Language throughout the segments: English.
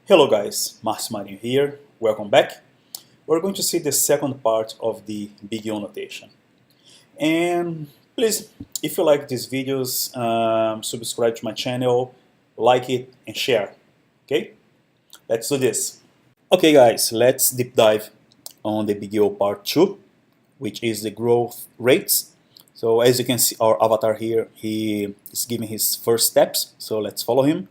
Hello guys, Márcio Marinho here, welcome back. We're going to see the second part of the BigO notation. And please, if you like these videos, subscribe to my channel, like it and share, okay? Let's do this. Okay guys, let's deep dive on the BigO part 2, which is the growth rates. So as you can see, our avatar here, he is giving his first steps, so let's follow him.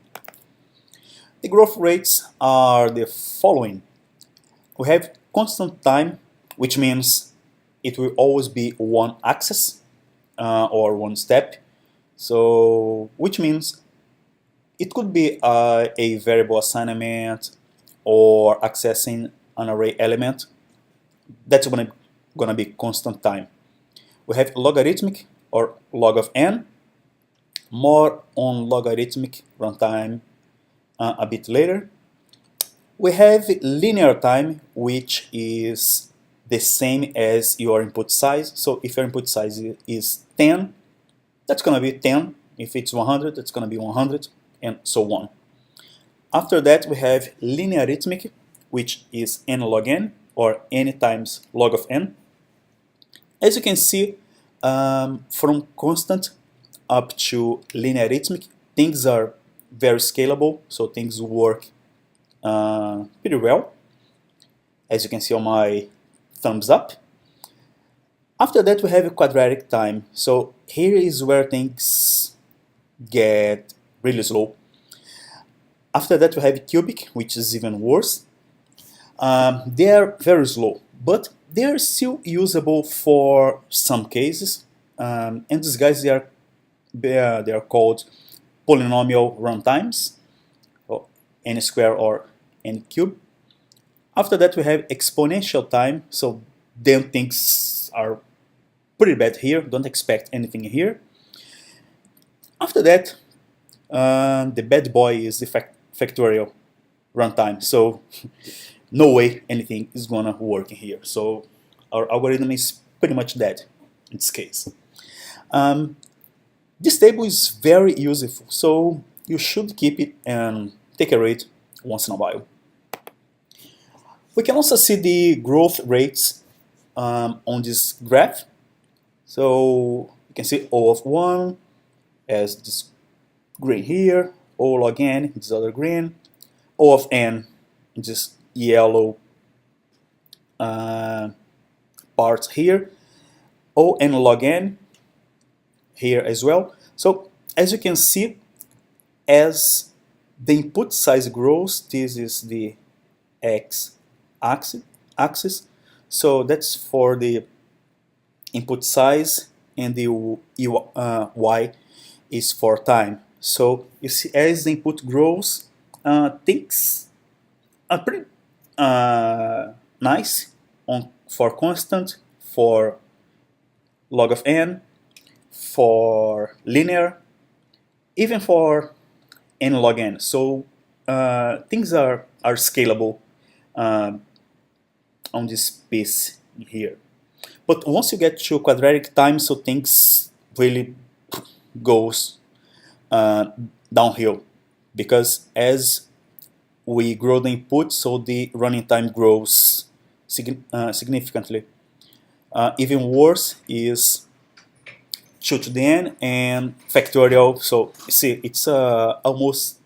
The growth rates are the following. We have constant time, which means it will always be one axis or one step. So, which means it could be a variable assignment or accessing an array element. That's gonna be constant time. We have logarithmic or log of n. More on logarithmic runtime a bit later. We have linear time, which is the same as your input size. So if your input size is 10, that's going to be 10. If it's 100, that's going to be 100, and so on. After that, we have linear arithmetic, which is n log n, or n times log of n. As you can see, from constant up to linear arithmetic, things are very scalable, so things work pretty well, as you can see on my thumbs up. After that, we have a quadratic time. So here is where things get really slow. After that, we have cubic, which is even worse. They are very slow, but they are still usable for some cases. And these guys, they are called polynomial runtimes, or n square or n cube. After that, we have exponential time, so then things are pretty bad here. Don't expect anything here. After that, the bad boy is the factorial runtime, so no way anything is gonna work in here. So our algorithm is pretty much dead in this case. This table is very useful, so you should keep it and take a read once in a while. We can also see the growth rates on this graph. So you can see O of 1 as this green here, O log n, this other green, O of n, this yellow part here, O n log n here as well. So as you can see, as the input size grows, this is the x-axis. So that's for the input size, and the y is for time. So you see, as the input grows, things are pretty nice for constant, for log of n, for linear, even for n log n. So things are scalable on this piece here. But once you get to quadratic time, so things really goes downhill, because as we grow the input, so the running time grows significantly. Even worse is 2 to the n and factorial. So you see, it's almost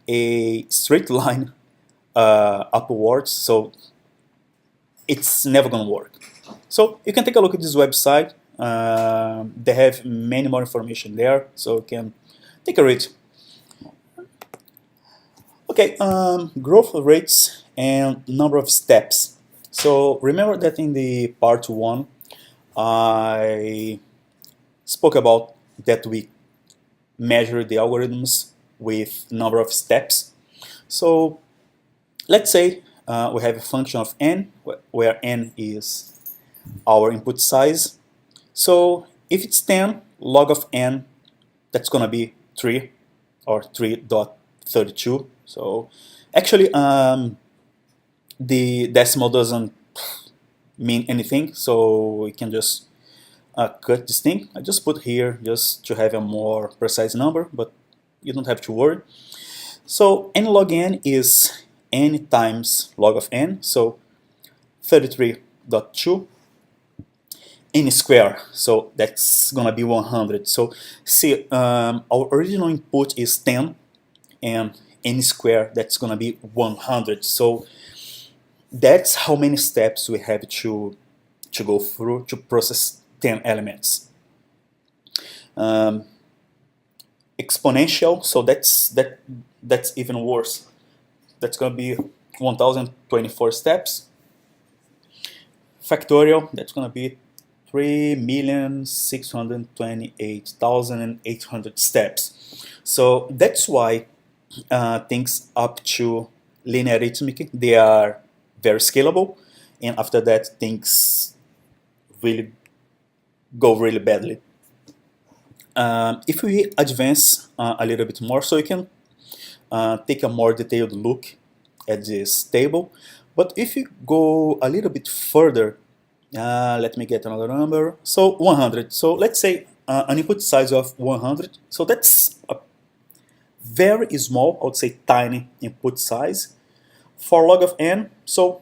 a straight line upwards, so it's never gonna work. So you can take a look at this website. They have many more information there, so you can take a read. Okay, growth rates and number of steps. So remember that in the part 1, I spoke about that we measure the algorithms with number of steps. So let's say we have a function of n, where n is our input size. So if it's 10, log of n, that's gonna be 3 or 3.32. So actually the decimal doesn't mean anything, so we can just cut this thing. I just put here just to have a more precise number, but you don't have to worry. So n log n is n times log of n, so 33.2 n square, so that's gonna be 100. So see, our original input is 10, and n square, that's gonna be 100. So that's how many steps we have to go through to process 10 elements. Exponential, so that's even worse. That's gonna be 1024 steps. Factorial, that's gonna be 3,628,800 steps. So that's why things up to linear arithmetic, they are very scalable, and after that things really go really badly. If we advance a little bit more, so you can take a more detailed look at this table, but if you go a little bit further, let me get another number, so 100. So let's say an input size of 100, so that's a very small, I would say tiny input size. For log of n, so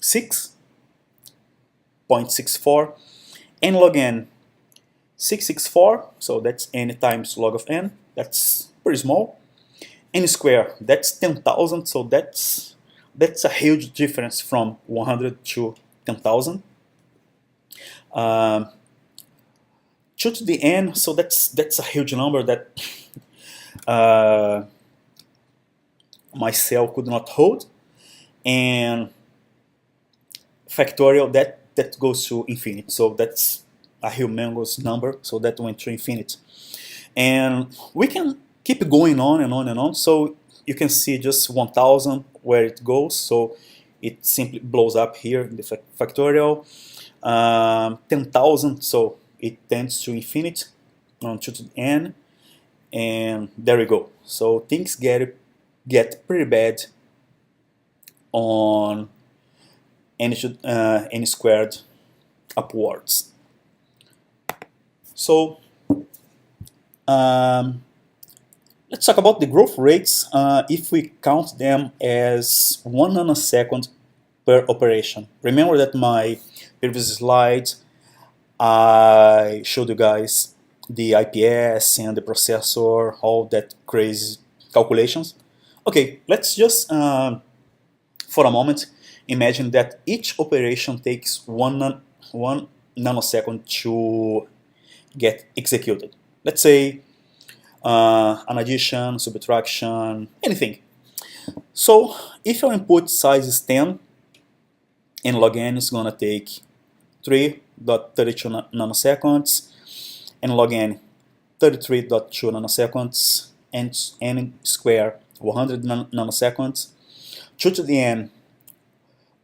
6.64, n log n 664, so that's n times log of n, that's pretty small. N square, that's 10,000, so that's a huge difference from 100 to 10,000. 2 to the n, so that's a huge number that my cell could not hold. And factorial, that goes to infinity, so that's a humongous number, so that went to infinity. And we can keep going on and on and on, so you can see just 1000 where it goes, so it simply blows up here in the factorial. 10,000, so it tends to infinity on 2 to the n, and there we go. So things get pretty bad on n squared upwards. So let's talk about the growth rates if we count them as 1 nanosecond per operation. Remember that my previous slide I showed you guys the IPS and the processor, all that crazy calculations. Okay, let's just for a moment imagine that each operation takes one nanosecond to get executed. Let's say an addition, subtraction, anything. So if your input size is 10, and log n is gonna take 3.32 nanoseconds, and log n 33.2 nanoseconds, and n square 100 nanoseconds, 2 to the n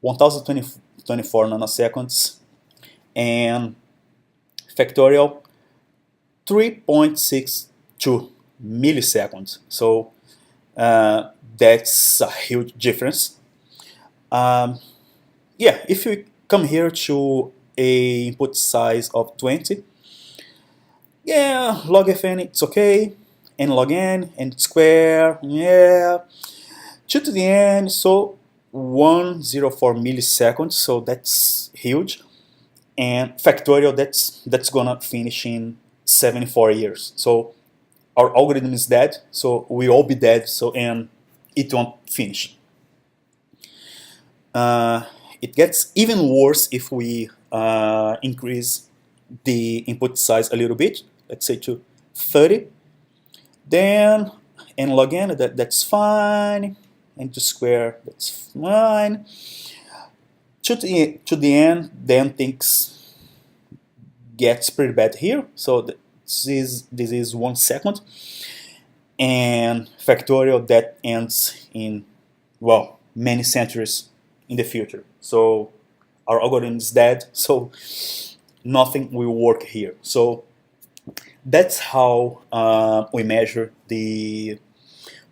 1024 nanoseconds, and factorial 3.62 milliseconds. So that's a huge difference. Yeah, if you come here to a input size of 20, yeah, log fn, it's okay, and log n, and square, yeah, 2 to the n, so 104 milliseconds, so that's huge, and factorial, that's gonna finish in 74 years. So our algorithm is dead, so we all be dead, so and it won't finish. It gets even worse if we increase the input size a little bit, let's say to 30. Then n log n, that's fine, and to square, that's fine. To the n, then things gets pretty bad here. So this is 1 second, and factorial, that ends in, well, many centuries in the future. So our algorithm is dead, so nothing will work here. So that's how we measure the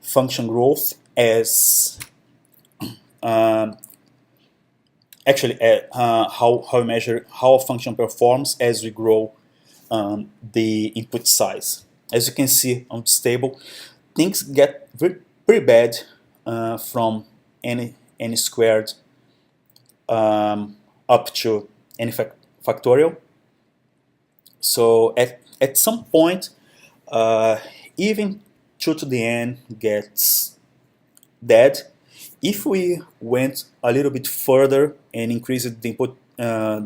function growth as actually how we measure how a function performs as we grow the input size. As you can see on this table, things get pretty bad from n squared up to n factorial. So at some point, even 2 to the n gets dead. If we went a little bit further and increased the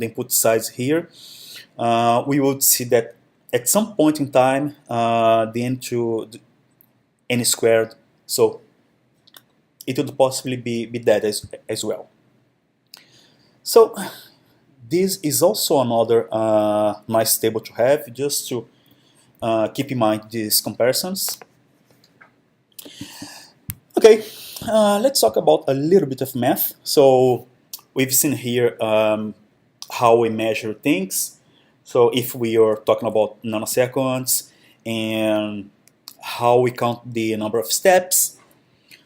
input size here, we would see that at some point in time, the n to n squared, so it would possibly be dead as well. So this is also another nice table to have, just to keep in mind these comparisons. Okay, let's talk about a little bit of math. So we've seen here how we measure things. So if we are talking about nanoseconds and how we count the number of steps.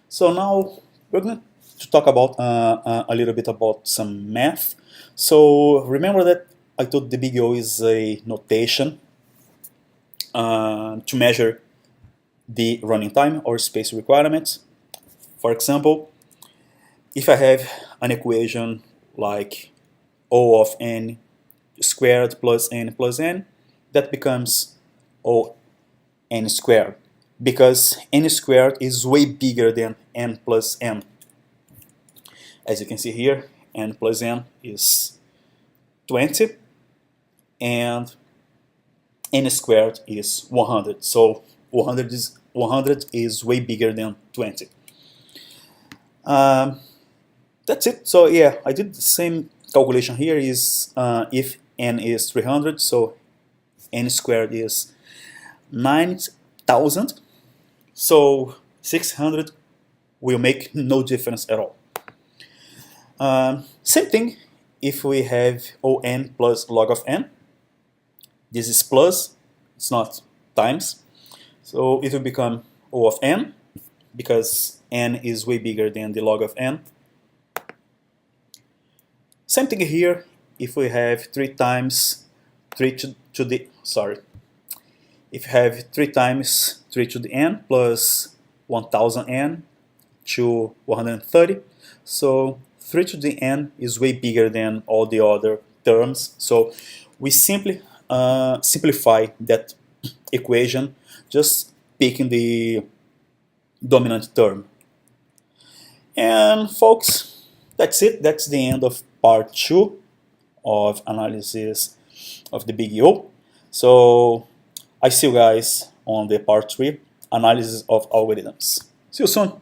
So now we're going to talk about a little bit about some math. So remember that I thought the BigO is a notation to measure the running time or space requirements. For example, if I have an equation like O of n squared plus n, that becomes O n squared, because n squared is way bigger than n plus m. As you can see here, n plus m is 20, and n squared is 100. So 100 is way bigger than 20. That's it. So yeah, I did the same calculation here. Is if n is 300, so n squared is 9,000. So 600 will make no difference at all. Same thing if we have on plus log of n. This is plus, it's not times. So it will become O of n, because n is way bigger than the log of n. Same thing here, if we have 3 times 3 to the, if you have 3 times 3 to the n plus 1000n to 130, so 3 to the n is way bigger than all the other terms. So we simply simplify that equation, just picking the dominant term. And folks, that's it. That's the end of part 2 of analysis of the BigO. So I see you guys on the part 3, analysis of algorithms. See you soon.